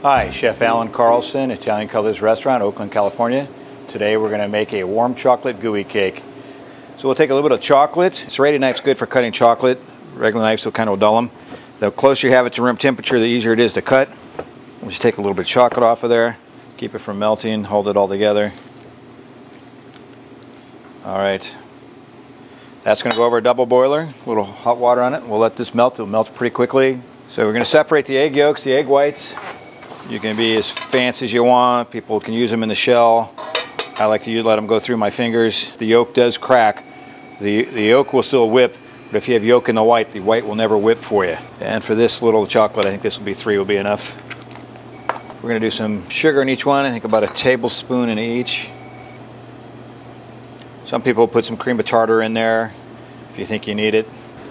Hi, Chef Alan Carlson, Italian Colors Restaurant, Oakland, California. Today we're going to make a warm chocolate gooey cake. So we'll take a little bit of chocolate. Serrated knife's good for cutting chocolate. Regular knives will kind of dull them. The closer you have it to room temperature, the easier it is to cut. We'll just take a little bit of chocolate off of there. Keep it from melting, hold it all together. Alright. That's going to go over a double boiler. A little hot water on it. We'll let this melt. It'll melt pretty quickly. So we're going to separate the egg yolks, the egg whites. You can be as fancy as you want. People can use them in the shell. I like to let them go through my fingers. The yolk does crack. The yolk will still whip, but if you have yolk in the white will never whip for you. And for this little chocolate, I think this will be 3 will be enough. We're going to do some sugar in each one. I think about a tablespoon in each. Some people put some cream of tartar in there if you think you need it.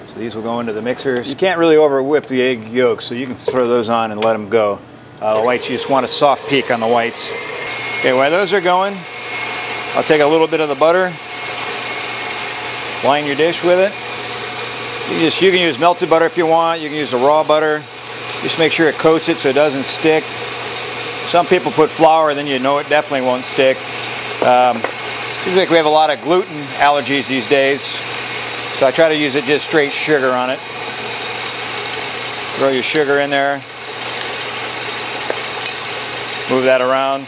So these will go into the mixers. You can't really over whip the egg yolks, so you can throw those on and let them go. The whites, you just want a soft peak on the whites. Okay, while those are going, I'll take a little bit of the butter, line your dish with it. You can use melted butter if you want. You can use the raw butter. Just make sure it coats it so it doesn't stick. Some people put flour, then you know it definitely won't stick. Seems like we have a lot of gluten allergies these days, so I try to use it just straight sugar on it. Throw your sugar in there. Move that around.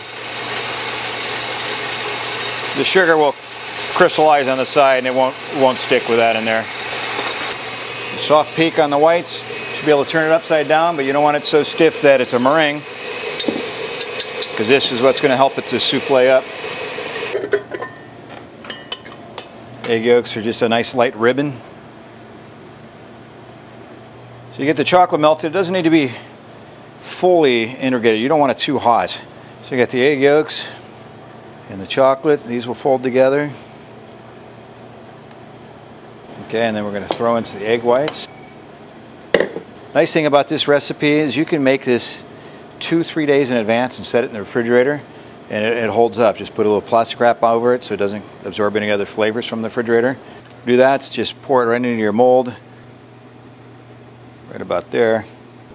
The sugar will crystallize on the side and it won't stick with that in there. Soft peak on the whites. You should be able to turn it upside down, but you don't want it so stiff that it's a meringue, because this is what's going to help it to souffle up. Egg yolks are just a nice light ribbon. So you get the chocolate melted. It doesn't need to be fully integrated. You don't want it too hot. So you got the egg yolks and the chocolate. These will fold together. Okay, and then we're going to throw into the egg whites. Nice thing about this recipe is you can make this 2-3 days in advance and set it in the refrigerator, and it holds up. Just put a little plastic wrap over it so it doesn't absorb any other flavors from the refrigerator. Do that, just pour it right into your mold. Right about there.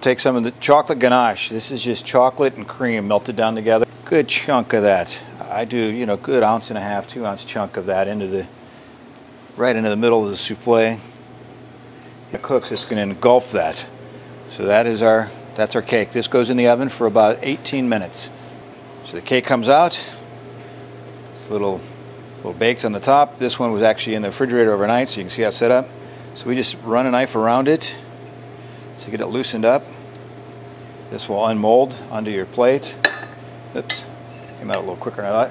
Take some of the chocolate ganache. This is just chocolate and cream melted down together. Good chunk of that. I do, good 1.5 to 2 ounce chunk of that right into the middle of the souffle. It cooks, it's going to engulf that. So that's our cake. This goes in the oven for about 18 minutes. So the cake comes out. It's a little baked on the top. This one was actually in the refrigerator overnight, so you can see how it's set up. So we just run a knife around it to get it loosened up. This will unmold onto your plate. Oops, came out a little quicker than I thought.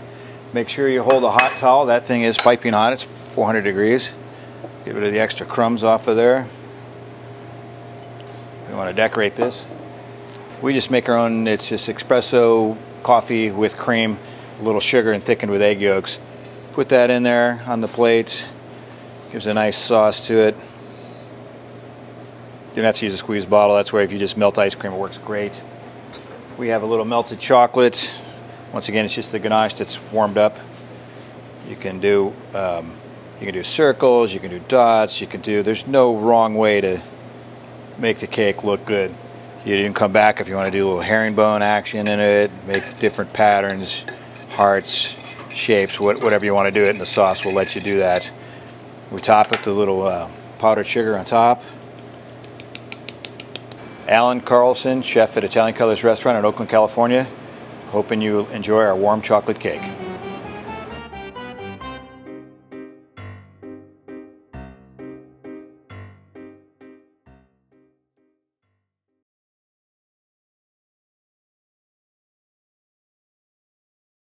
Make sure you hold a hot towel. That thing is piping hot. It's 400 degrees. Get rid of the extra crumbs off of there. We want to decorate this. We just make our own. It's just espresso coffee with cream, a little sugar, and thickened with egg yolks. Put that in there on the plate. Gives a nice sauce to it. You don't have to use a squeeze bottle. That's where if you just melt ice cream, it works great. We have a little melted chocolate. Once again, it's just the ganache that's warmed up. You can do circles, you can do dots, there's no wrong way to make the cake look good. You can come back if you want to do a little herringbone action in it, make different patterns, hearts, shapes, whatever you want to do it, and the sauce will let you do that. We top it with a little powdered sugar on top. Alan Carlson, chef at Italian Colors Restaurant in Oakland, California. Hoping you enjoy our warm chocolate cake.